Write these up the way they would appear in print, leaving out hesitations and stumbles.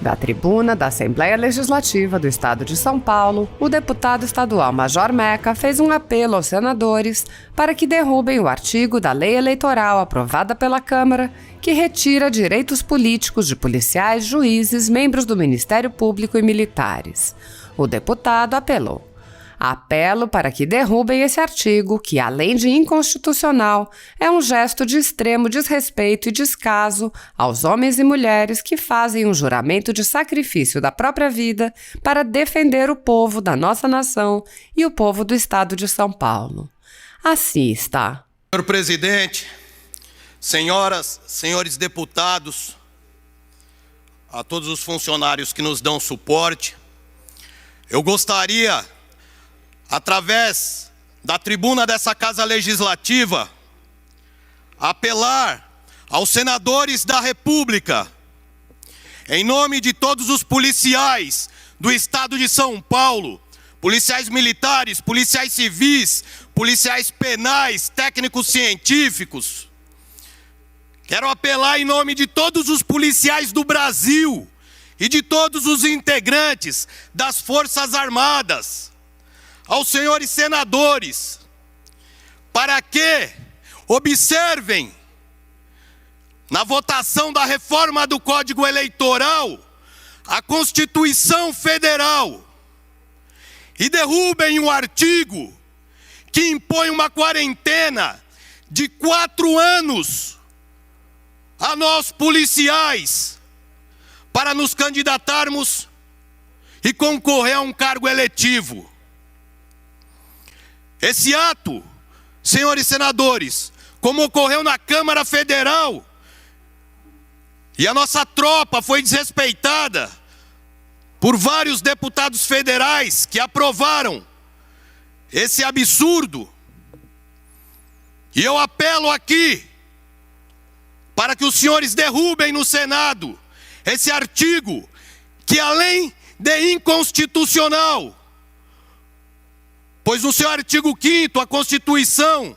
Da tribuna da Assembleia Legislativa do Estado de São Paulo, o deputado estadual Major Meca fez um apelo aos senadores para que derrubem o artigo da lei eleitoral aprovada pela Câmara que retira direitos políticos de policiais, juízes, membros do Ministério Público e militares. O deputado apelou: apelo para que derrubem esse artigo que, além de inconstitucional, é um gesto de extremo desrespeito e descaso aos homens e mulheres que fazem um juramento de sacrifício da própria vida para defender o povo da nossa nação e o povo do Estado de São Paulo. Assim está. Senhor presidente, senhoras, senhores deputados, a todos os funcionários que nos dão suporte, eu gostaria, através da tribuna dessa Casa Legislativa, apelar aos senadores da República, em nome de todos os policiais do Estado de São Paulo, policiais militares, policiais civis, policiais penais, técnicos científicos. Quero apelar em nome de todos os policiais do Brasil e de todos os integrantes das Forças Armadas, aos senhores senadores, para que observem na votação da reforma do Código Eleitoral a Constituição Federal e derrubem o artigo que impõe uma quarentena de 4 anos a nós policiais para nos candidatarmos e concorrer a um cargo eletivo. Esse ato, senhores senadores, como ocorreu na Câmara Federal, e a nossa tropa foi desrespeitada por vários deputados federais que aprovaram esse absurdo. E eu apelo aqui para que os senhores derrubem no Senado esse artigo que, além de inconstitucional, pois no seu artigo 5º, a Constituição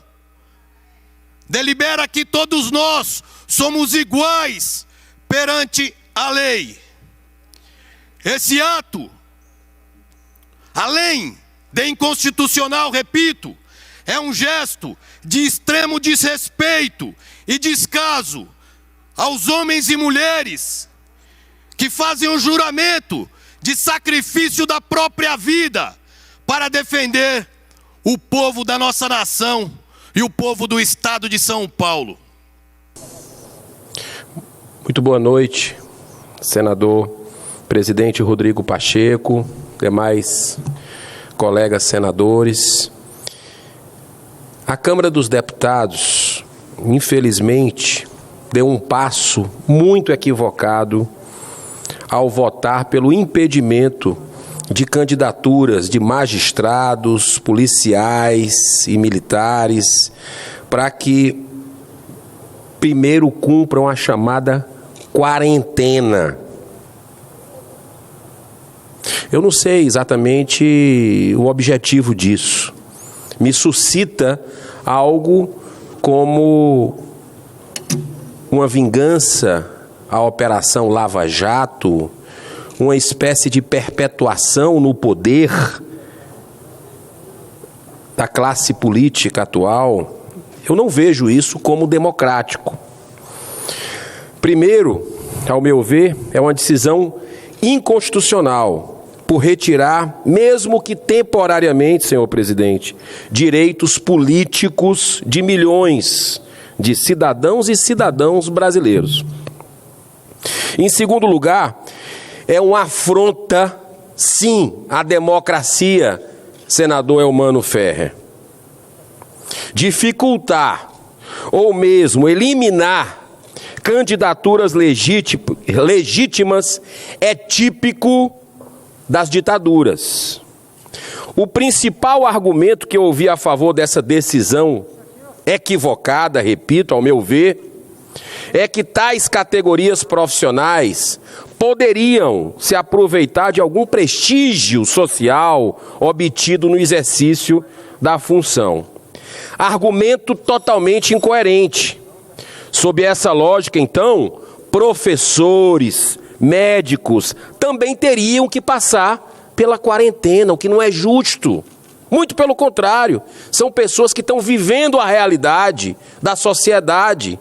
delibera que todos nós somos iguais perante a lei. Esse ato, além de inconstitucional, repito, é um gesto de extremo desrespeito e descaso aos homens e mulheres que fazem um juramento de sacrifício da própria vida para defender o povo da nossa nação e o povo do Estado de São Paulo. Muito boa noite, senador presidente Rodrigo Pacheco, demais colegas senadores. A Câmara dos Deputados, infelizmente, deu um passo muito equivocado ao votar pelo impedimento de candidaturas de magistrados, policiais e militares para que primeiro cumpram a chamada quarentena. Eu não sei exatamente o objetivo disso. Me suscita algo como uma vingança à Operação Lava Jato, uma espécie de perpetuação no poder da classe política atual. Eu não vejo isso como democrático. Primeiro, ao meu ver, é uma decisão inconstitucional por retirar, mesmo que temporariamente, senhor presidente, direitos políticos de milhões de cidadãos e cidadãos brasileiros. Em segundo lugar, é uma afronta, sim, à democracia, senador Elmano Ferrer. Dificultar ou mesmo eliminar candidaturas legítimas é típico das ditaduras. O principal argumento que eu ouvi a favor dessa decisão equivocada, repito, ao meu ver, é que tais categorias profissionais poderiam se aproveitar de algum prestígio social obtido no exercício da função. Argumento totalmente incoerente. Sob essa lógica, então, professores, médicos, também teriam que passar pela quarentena, o que não é justo. Muito pelo contrário, são pessoas que estão vivendo a realidade da sociedade,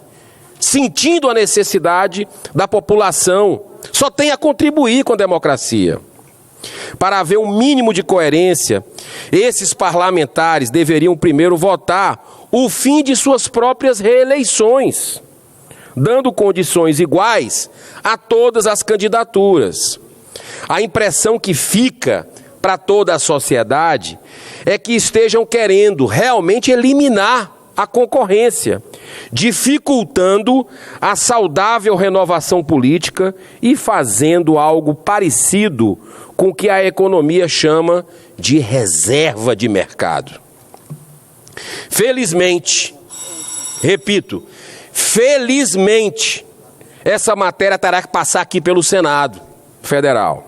sentindo a necessidade da população. Só tem a contribuir com a democracia. Para haver um mínimo de coerência, esses parlamentares deveriam primeiro votar o fim de suas próprias reeleições, dando condições iguais a todas as candidaturas. A impressão que fica para toda a sociedade é que estejam querendo realmente eliminar a concorrência, dificultando a saudável renovação política e fazendo algo parecido com o que a economia chama de reserva de mercado. Felizmente, repito, felizmente, essa matéria terá que passar aqui pelo Senado Federal.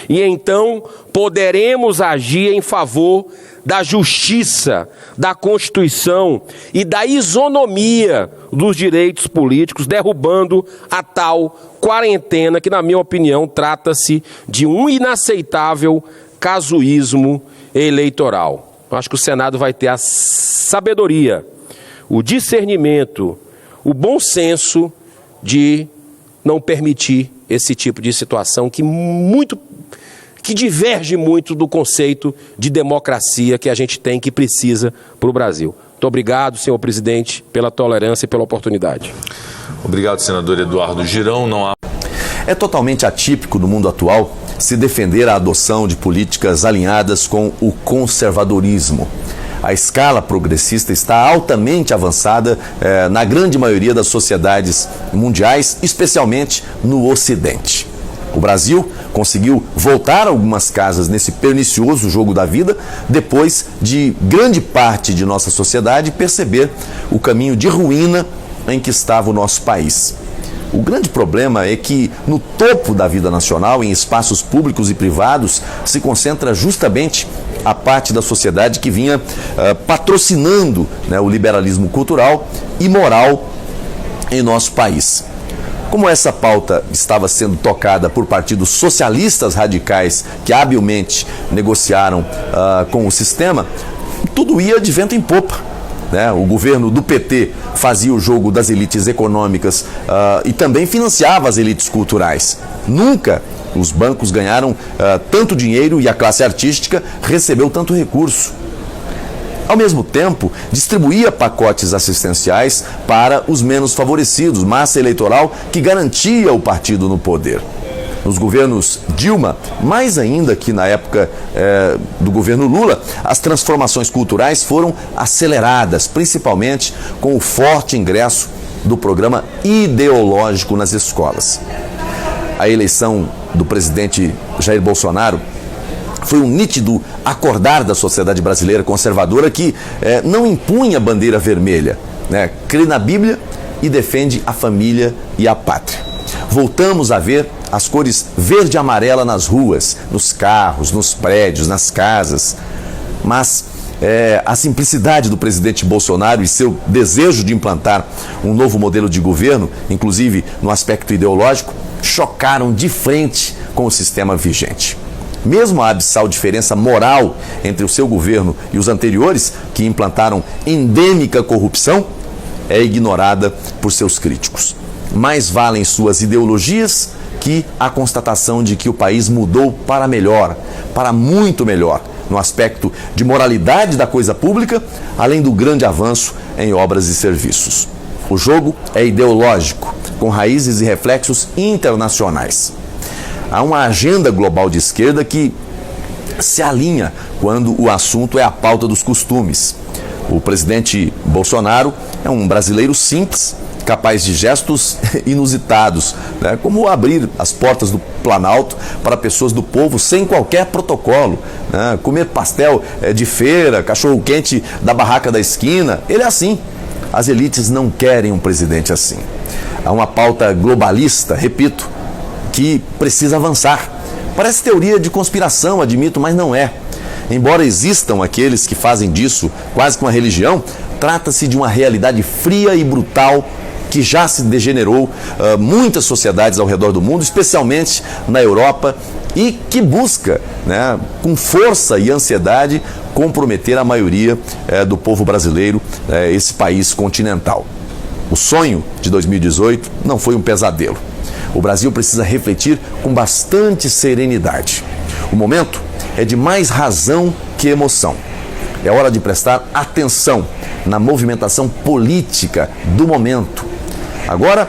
E então poderemos agir em favor da justiça, da Constituição e da isonomia dos direitos políticos, derrubando a tal quarentena que, na minha opinião, trata-se de um inaceitável casuísmo eleitoral. Acho que o Senado vai ter a sabedoria, o discernimento, o bom senso de não permitir esse tipo de situação que diverge muito do conceito de democracia que a gente tem, que precisa para o Brasil. Muito obrigado, senhor presidente, pela tolerância e pela oportunidade. Obrigado, senador Eduardo Girão. Não há... É totalmente atípico no mundo atual se defender a adoção de políticas alinhadas com o conservadorismo. A escala progressista está altamente avançada na grande maioria das sociedades mundiais, especialmente no Ocidente. O Brasil conseguiu voltar algumas casas nesse pernicioso jogo da vida, depois de grande parte de nossa sociedade perceber o caminho de ruína em que estava o nosso país. O grande problema é que no topo da vida nacional, em espaços públicos e privados, se concentra justamente a parte da sociedade que vinha patrocinando, o liberalismo cultural e moral em nosso país. Como essa pauta estava sendo tocada por partidos socialistas radicais que habilmente negociaram com o sistema, tudo ia de vento em popa. O governo do PT fazia o jogo das elites econômicas e também financiava as elites culturais. Nunca os bancos ganharam tanto dinheiro e a classe artística recebeu tanto recurso. Ao mesmo tempo, distribuía pacotes assistenciais para os menos favorecidos, massa eleitoral que garantia o partido no poder. Nos governos Dilma, mais ainda que na época do governo Lula, as transformações culturais foram aceleradas, principalmente com o forte ingresso do programa ideológico nas escolas. A eleição do presidente Jair Bolsonaro foi um nítido acordar da sociedade brasileira conservadora que não impunha bandeira vermelha, crê na Bíblia e defende a família e a pátria. Voltamos a ver as cores verde e amarela nas ruas, nos carros, nos prédios, nas casas. Mas a simplicidade do presidente Bolsonaro e seu desejo de implantar um novo modelo de governo, inclusive no aspecto ideológico, chocaram de frente com o sistema vigente. Mesmo a abissal diferença moral entre o seu governo e os anteriores, que implantaram endêmica corrupção, é ignorada por seus críticos. Mais valem suas ideologias que a constatação de que o país mudou para melhor, para muito melhor, no aspecto de moralidade da coisa pública, além do grande avanço em obras e serviços. O jogo é ideológico, com raízes e reflexos internacionais. Há uma agenda global de esquerda que se alinha quando o assunto é a pauta dos costumes. O presidente Bolsonaro é um brasileiro simples, capaz de gestos inusitados, como abrir as portas do Planalto para pessoas do povo sem qualquer protocolo, comer pastel de feira, cachorro-quente da barraca da esquina. Ele é assim. As elites não querem um presidente assim. Há uma pauta globalista, repito, que precisa avançar. Parece teoria de conspiração, admito, mas não é. Embora existam aqueles que fazem disso quase que uma religião, trata-se de uma realidade fria e brutal que já se degenerou muitas sociedades ao redor do mundo, especialmente na Europa, e que busca, né, com força e ansiedade, comprometer a maioria do povo brasileiro, esse país continental. O sonho de 2018 não foi um pesadelo. O Brasil precisa refletir com bastante serenidade. O momento é de mais razão que emoção. É hora de prestar atenção na movimentação política do momento. Agora,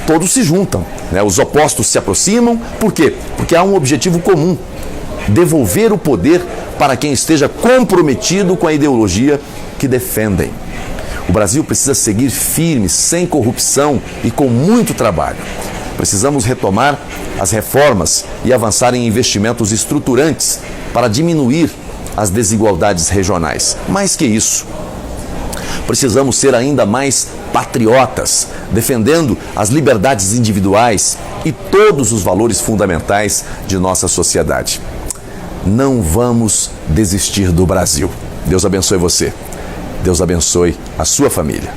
todos se juntam, né? Os opostos se aproximam. Por quê? Porque há um objetivo comum: devolver o poder para quem esteja comprometido com a ideologia que defendem. O Brasil precisa seguir firme, sem corrupção e com muito trabalho. Precisamos retomar as reformas e avançar em investimentos estruturantes para diminuir as desigualdades regionais. Mais que isso, precisamos ser ainda mais patriotas, defendendo as liberdades individuais e todos os valores fundamentais de nossa sociedade. Não vamos desistir do Brasil. Deus abençoe você. Deus abençoe a sua família.